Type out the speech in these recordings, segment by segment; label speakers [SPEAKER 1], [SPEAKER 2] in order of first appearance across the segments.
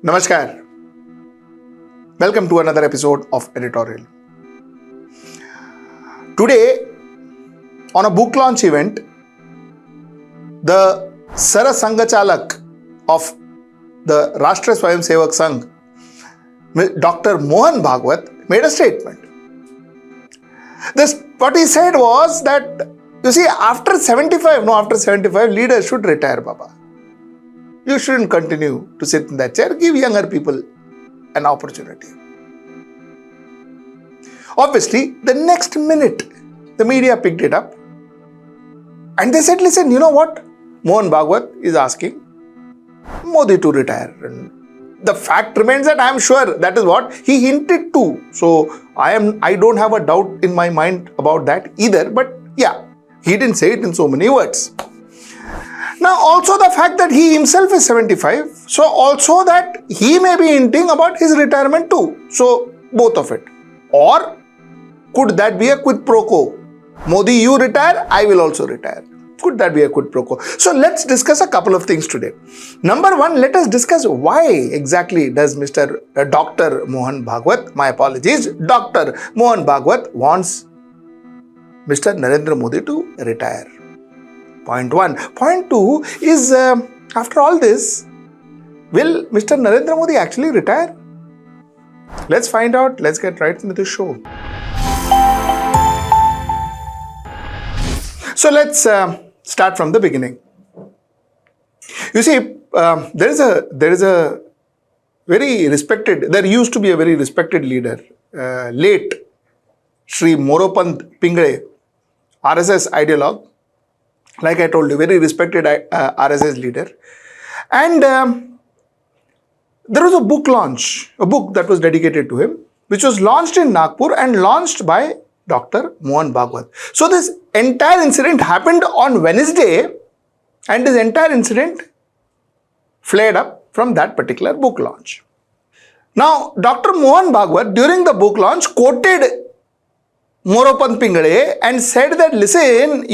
[SPEAKER 1] Namaskar. Welcome to another episode of Editorial. Today, on a book launch event, the Sara Sangachalak of the Rashtra Swayam Sevak Sangh, Dr. Mohan Bhagwat, made a statement. What he said was that, you see, after 75, leaders should retire, Baba. You shouldn't continue to sit in that chair. Give younger people an opportunity. Obviously, the next minute, the media picked it up and they said, listen, you know what? Mohan Bhagwat is asking Modi to retire. And the fact remains that I am sure that is what he hinted to. So I don't have a doubt in my mind about that either. But yeah, he didn't say it in so many words. Now, also the fact that he himself is 75, so also that he may be hinting about his retirement too. So, both of it. Or could that be a quid pro quo? Modi, you retire, I will also retire. Could that be a quid pro quo? So, let's discuss a couple of things today. Number one, let us discuss why exactly does Dr. Mohan Bhagwat, my apologies, Dr. Mohan Bhagwat wants Mr. Narendra Modi to retire. Point one. Point two is, after all this, will Mr. Narendra Modi actually retire? Let's find out. Let's get right into the show. So let's start from the beginning. You see, there used to be a very respected leader, late Shri Moropant Pingale, RSS ideologue. Like I told you, very respected RSS leader. And there was a book launch, a book that was dedicated to him, which was launched in Nagpur and launched by Dr. Mohan Bhagwat. So this entire incident happened on Wednesday, and this entire incident flared up from that particular book launch. Now, Dr. Mohan Bhagwat, during the book launch, quoted Moropant Pingale and said that, listen,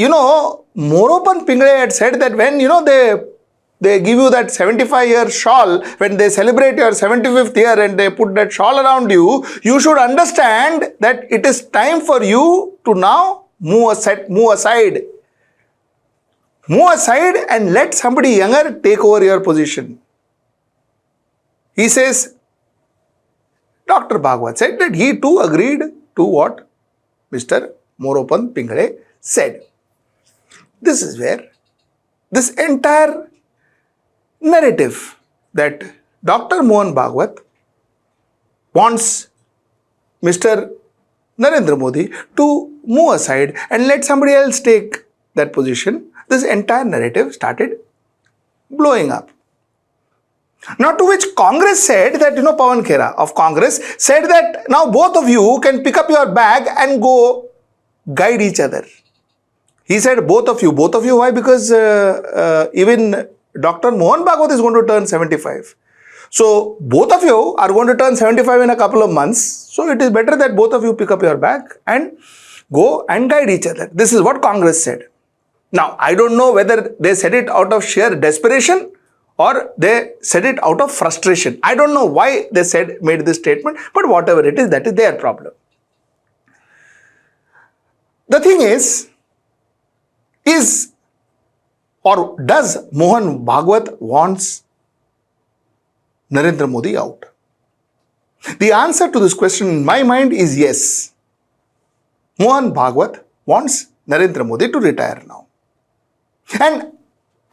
[SPEAKER 1] Moropant Pingale had said that when, they give you that 75-year shawl, when they celebrate your 75th year and they put that shawl around you, you should understand that it is time for you to now move aside and let somebody younger take over your position. He says, Dr. Bhagwat said that he too agreed to what Mr. Moropant Pingale said. This is where this entire narrative that Dr. Mohan Bhagwat wants Mr. Narendra Modi to move aside and let somebody else take that position, this entire narrative started blowing up. Now, to which Congress said that, Pawan Khera of Congress said that now both of you can pick up your bag and go guide each other. He said both of you. Why? Because even Dr. Mohan Bhagwat is going to turn 75. So, both of you are going to turn 75 in a couple of months. So, it is better that both of you pick up your bag and go and guide each other. This is what Congress said. Now, I don't know whether they said it out of sheer desperation or they said it out of frustration. I don't know why they made this statement, but whatever it is, that is their problem. The thing is or does Mohan Bhagwat wants Narendra Modi out? The answer to this question in my mind is yes. Mohan Bhagwat wants Narendra Modi to retire now. And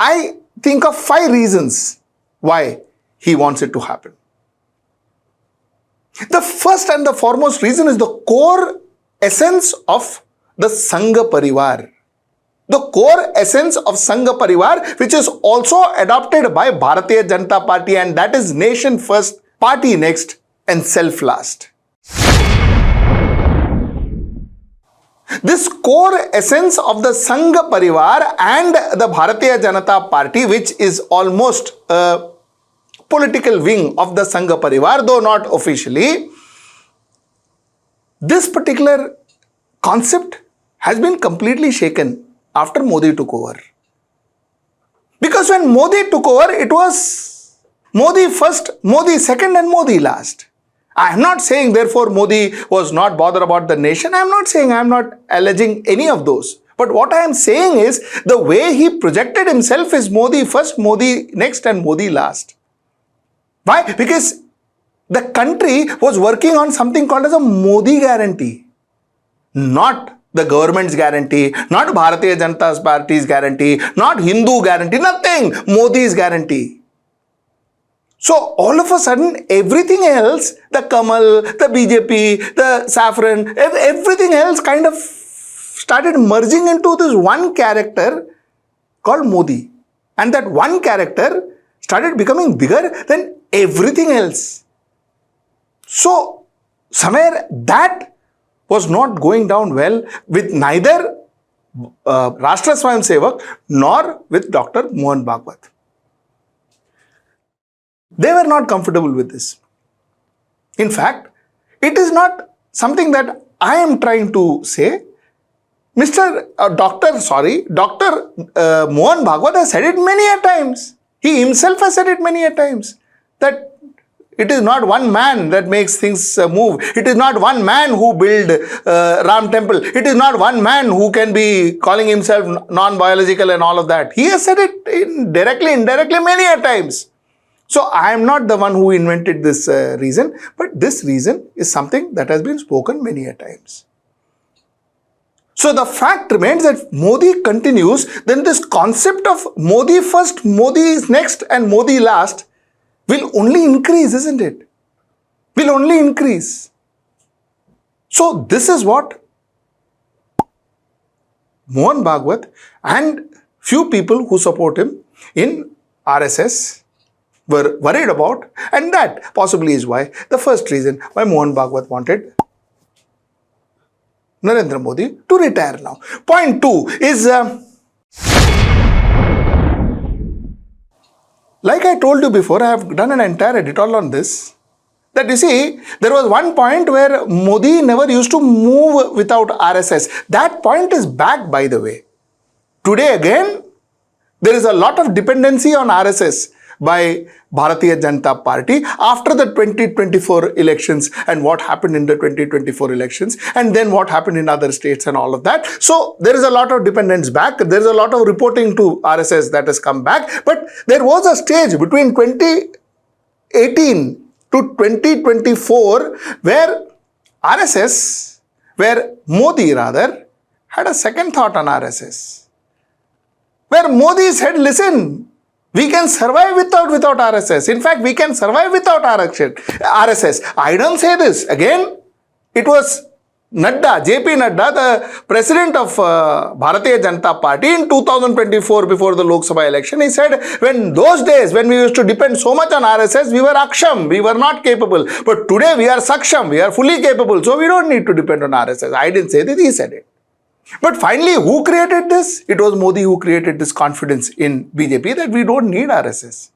[SPEAKER 1] I think of 5 reasons why he wants it to happen. The first and the foremost reason is the core essence of the Sangha Parivar. The core essence of Sangha Parivar, which is also adopted by Bharatiya Janata Party, and that is nation first, party next, and self last. This core essence of the Sangha Parivar and the Bharatiya Janata Party, which is almost a political wing of the Sangha Parivar, though not officially, this particular concept has been completely shaken after Modi took over. Because when Modi took over, it was Modi first, Modi second, and Modi last. I am not saying therefore Modi was not bothered about the nation. I am not saying, I am not alleging any of those. But what I am saying is the way he projected himself is Modi first, Modi next, and Modi last. Why? Because the country was working on something called as a Modi guarantee. Not the government's guarantee, not Bharatiya Janata Party's guarantee, not Hindu guarantee, nothing. Modi's guarantee. So all of a sudden, everything else, the Kamal, the BJP, the saffron, everything else kind of started merging into this one character called Modi. And that one character started becoming bigger than everything else. So somewhere that was not going down well with neither Rashtra Swayam Sevak nor with Dr. Mohan Bhagwat. They were not comfortable with this. In fact, it is not something that I am trying to say. Dr. Mohan Bhagwat has said it many a times. He himself has said it many a times that it is not one man that makes things move. It is not one man who build Ram temple. It is not one man who can be calling himself non-biological and all of that. He has said it directly, indirectly many a times. So I am not the one who invented this reason, but this reason is something that has been spoken many a times. So the fact remains that Modi continues, then this concept of Modi first, Modi is next, and Modi last will only increase, isn't it? Will only increase. So this is what Mohan Bhagwat and few people who support him in RSS were worried about, and that possibly is why, the first reason why Mohan Bhagwat wanted Narendra Modi to retire now. Point 2 is, like I told you before, I have done an entire editorial on this, that you see, there was one point where Modi never used to move without RSS. That point is back, by the way. Today again, there is a lot of dependency on RSS by Bharatiya Janata Party after the 2024 elections and what happened in the 2024 elections and then what happened in other states and all of that. So there is a lot of dependence back. There is a lot of reporting to RSS that has come back. But there was a stage between 2018 to 2024 where RSS, where Modi rather, had a second thought on RSS. Where Modi said, listen, we can survive without RSS. In fact, we can survive without RSS. I don't say this. Again, it was Nadda, JP Nadda, the president of Bharatiya Janata Party in 2024 before the Lok Sabha election. He said, when those days, when we used to depend so much on RSS, we were aksham, we were not capable. But today we are saksham, we are fully capable. So we don't need to depend on RSS. I didn't say this, he said it. But finally, who created this? It was Modi who created this confidence in BJP that we don't need RSS.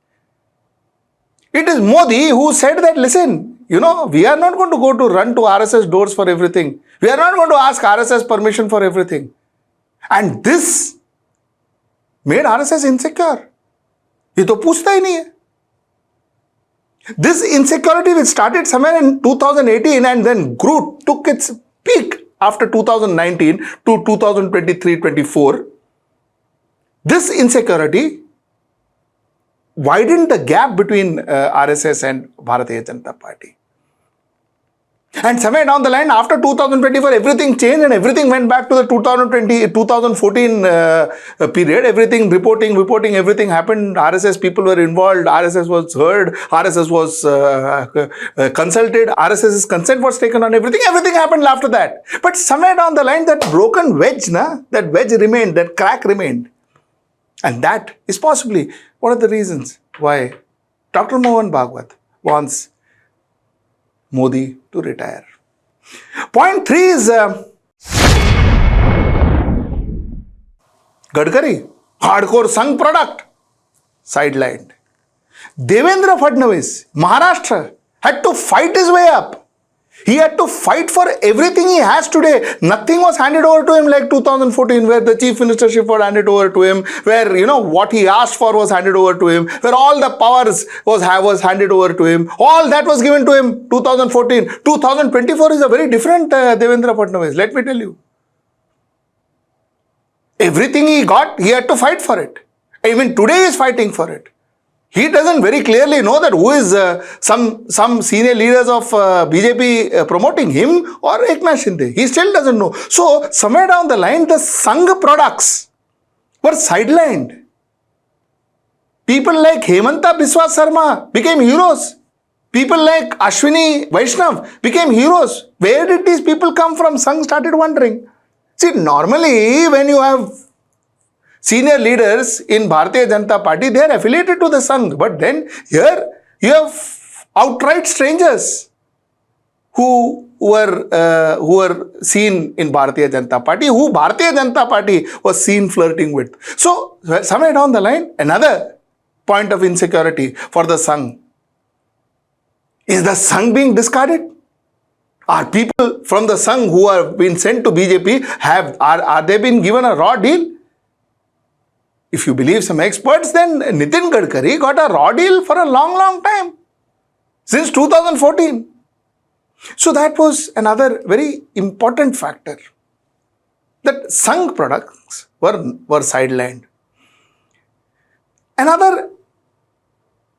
[SPEAKER 1] It is Modi who said that, listen, we are not going to run to RSS doors for everything. We are not going to ask RSS permission for everything. And this made RSS insecure. ये तो पूछता ही नहीं है. This insecurity which started somewhere in 2018 and then grew, took its peak after 2019 to 2023-24, this insecurity widened the gap between RSS and Bharatiya Janata Party. And somewhere down the line, after 2024, everything changed and everything went back to the 2014 period. Everything, reporting, everything happened. RSS people were involved. RSS was heard. RSS was consulted. RSS's consent was taken on everything. Everything happened after that. But somewhere down the line, that broken wedge, that wedge remained, that crack remained. And that is possibly one of the reasons why Dr. Mohan Bhagwat wants Modi to retire. Point 3 is Gadkari, hardcore Sangh product, sidelined. Devendra Fadnavis, Maharashtra, had to fight his way up. He had to fight for everything he has today. Nothing was handed over to him like 2014, where the chief ministership was handed over to him, where, what he asked for was handed over to him, where all the powers was handed over to him. All that was given to him 2014. 2024 is a very different Devendra Fadnavis, let me tell you. Everything he got, he had to fight for it. Even today he is fighting for it. He doesn't very clearly know that who is some senior leaders of BJP promoting him or Eknath Shinde. He still doesn't know. So somewhere down the line, the Sangh products were sidelined. People like Hemanta Biswa Sarma became heroes. People like Ashwini Vaishnav became heroes. Where did these people come from? Sangh started wondering. See, normally when you have senior leaders in Bharatiya Janata Party, they are affiliated to the Sangh. But then here you have outright strangers who were seen in Bharatiya Janata Party, who Bharatiya Janata Party was seen flirting with. So somewhere down the line, another point of insecurity for the Sangh. Is the Sangh being discarded? Are people from the Sangh who have been sent to BJP, are they been given a raw deal? If you believe some experts, then Nitin Gadkari got a raw deal for a long, long time. Since 2014. So that was another very important factor. That Sangh products were sidelined. Another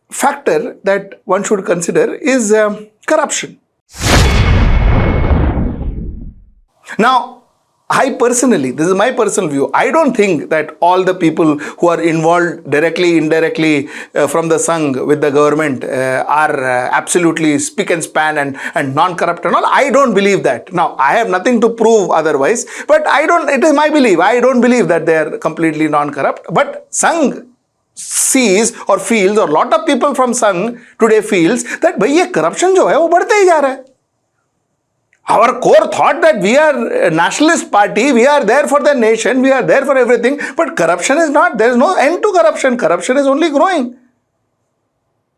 [SPEAKER 1] factor that one should consider is corruption. Now, I personally, this is my personal view, I don't think that all the people who are involved directly, indirectly from the Sangh with the government are absolutely spick and span and non-corrupt and all. I don't believe that. Now, I have nothing to prove otherwise, but it is my belief. I don't believe that they are completely non-corrupt. But Sangh sees or feels, or lot of people from Sangh today feels that bhai ye corruption jo hai, wo badhte hi ja raha hai. Our core thought that we are a nationalist party, we are there for the nation, we are there for everything, but corruption is not. There is no end to corruption. Corruption is only growing.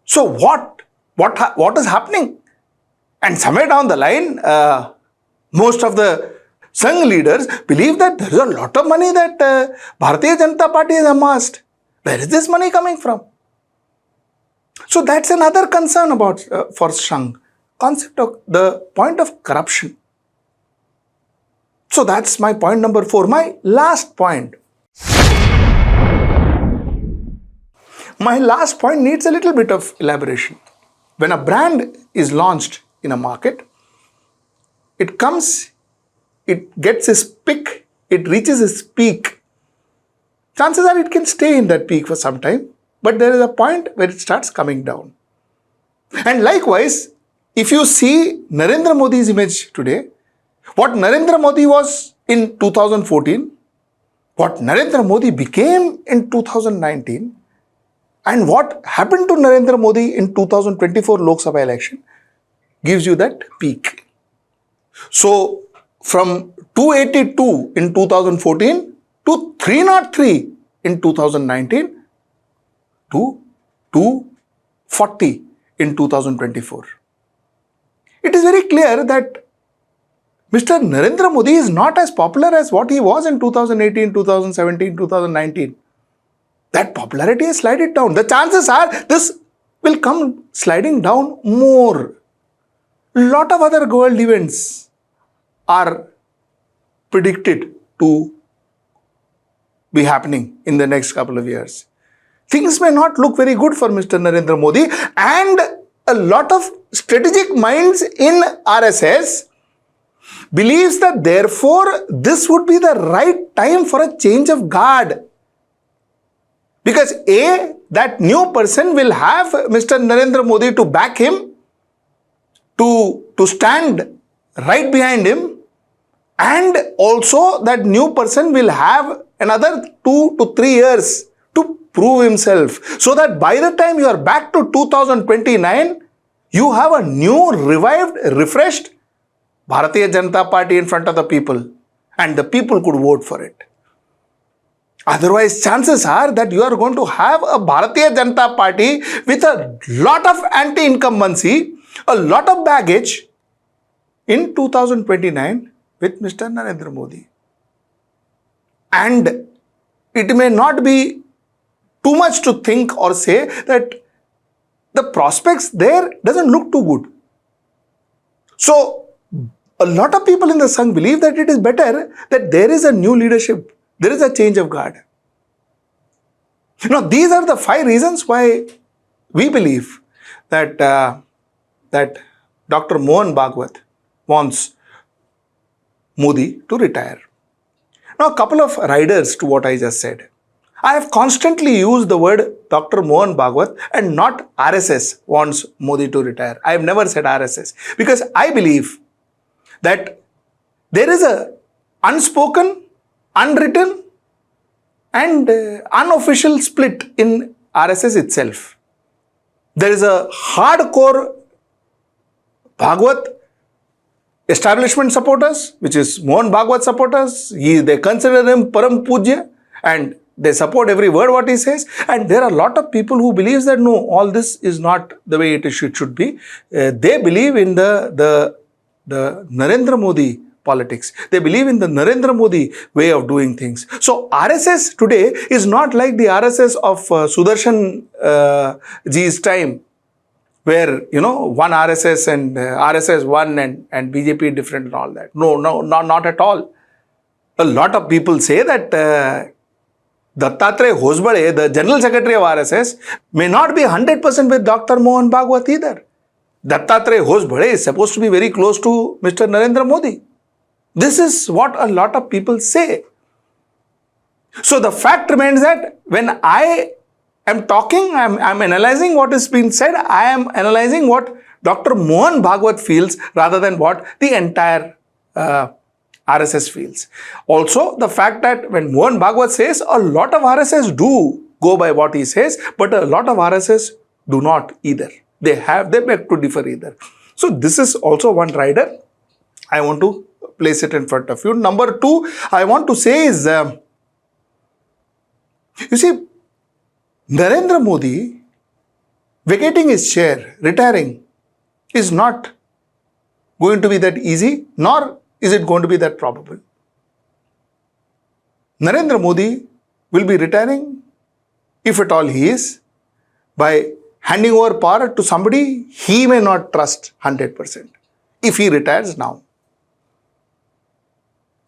[SPEAKER 1] So what is happening? And somewhere down the line, most of the Sangh leaders believe that there is a lot of money that Bharatiya Janata Party has amassed. Where is this money coming from? So that's another concern about for Sangh. Concept of the point of corruption. So that's my point number 4. My last point. My last point needs a little bit of elaboration. When a brand is launched in a market, it gets its peak, it reaches its peak. Chances are it can stay in that peak for some time, but there is a point where it starts coming down. And likewise, if you see Narendra Modi's image today, what Narendra Modi was in 2014, what Narendra Modi became in 2019, and what happened to Narendra Modi in 2024 Lok Sabha election gives you that peak. So, from 282 in 2014 to 303 in 2019 to 240 in 2024. It is very clear that Mr. Narendra Modi is not as popular as what he was in 2018, 2017, 2019. That popularity has slided down. The chances are this will come sliding down more. A lot of other world events are predicted to be happening in the next couple of years. Things may not look very good for Mr. Narendra Modi, and a lot of strategic minds in RSS believes that therefore this would be the right time for a change of guard. Because A, that new person will have Mr. Narendra Modi to back him, to stand right behind him, and also that new person will have another 2 to 3 years to prove himself, so that by the time you are back to 2029, you have a new, revived, refreshed Bharatiya Janata Party in front of the people, and the people could vote for it. Otherwise, chances are that you are going to have a Bharatiya Janata Party with a lot of anti-incumbency, a lot of baggage, in 2029 with Mr. Narendra Modi. And it may not be too much to think or say that the prospects there doesn't look too good. So, a lot of people in the Sangh believe that it is better that there is a new leadership, there is a change of guard. These are the 5 reasons why we believe that that Dr. Mohan Bhagwat wants Modi to retire. Now, a couple of riders to what I just said. I have constantly used the word Dr. Mohan Bhagwat and not RSS wants Modi to retire. I have never said RSS because I believe that there is a unspoken, unwritten and unofficial split in RSS itself. There is a hardcore Bhagwat establishment supporters, which is Mohan Bhagwat supporters. They consider him Param Pujya and they support every word what he says. And there are a lot of people who believes that no, all this is not the way it should be. They believe in the Narendra Modi politics. They believe in the Narendra Modi way of doing things. So RSS today is not like the RSS of Sudarshan ji's time, where, one RSS and RSS 1 and BJP different and all that. No, not at all. A lot of people say that Dattatreya Hosbale, the General Secretary of RSS, may not be 100% with Dr. Mohan Bhagwat either. Dattatreya Hosbale is supposed to be very close to Mr. Narendra Modi. This is what a lot of people say. So the fact remains that when I am talking, I'm analyzing what is being said, I am analyzing what Dr. Mohan Bhagwat feels rather than what the entire RSS feels. Also, the fact that when Mohan Bhagwat says, a lot of RSS do go by what he says, but a lot of RSS do not either. They beg to differ either. So this is also one rider. I want to place it in front of you. Number 2, I want to say is, you see, Narendra Modi vacating his chair, retiring, is not going to be that easy, nor is it going to be that probable. Narendra Modi will be retiring, if at all he is, by handing over power to somebody he may not trust 100% if he retires now.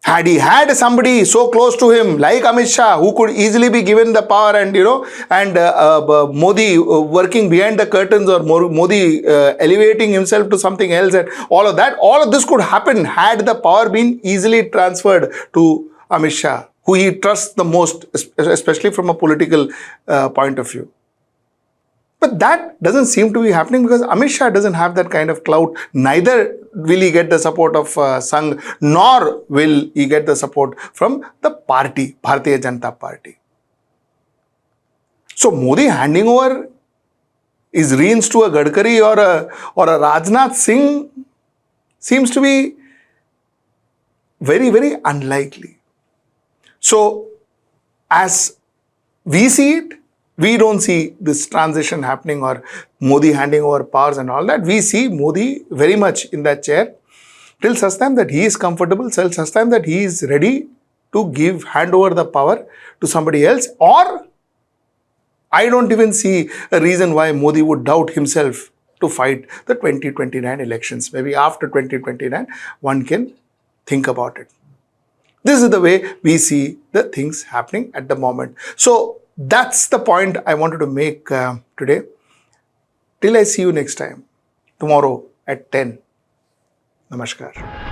[SPEAKER 1] Had he had somebody so close to him like Amit Shah who could easily be given the power and Modi working behind the curtains or Modi elevating himself to something else and all of that, all of this could happen had the power been easily transferred to Amit Shah, who he trusts the most, especially from a political point of view. But that doesn't seem to be happening because Amit Shah doesn't have that kind of clout. Neither will he get the support of Sangh, nor will he get the support from the party, Bharatiya Janata Party. So Modi handing over his reins to a Gadkari or a Rajnath Singh seems to be very, very unlikely. So as we see it, we don't see this transition happening or Modi handing over powers and all that. We see Modi very much in that chair till such time that he is comfortable, till such time that he is ready to hand over the power to somebody else, or I don't even see a reason why Modi would doubt himself to fight the 2029 elections. Maybe after 2029, one can think about it. This is the way we see the things happening at the moment. So that's the point I wanted to make today. Till I see you next time, tomorrow at 10. Namaskar.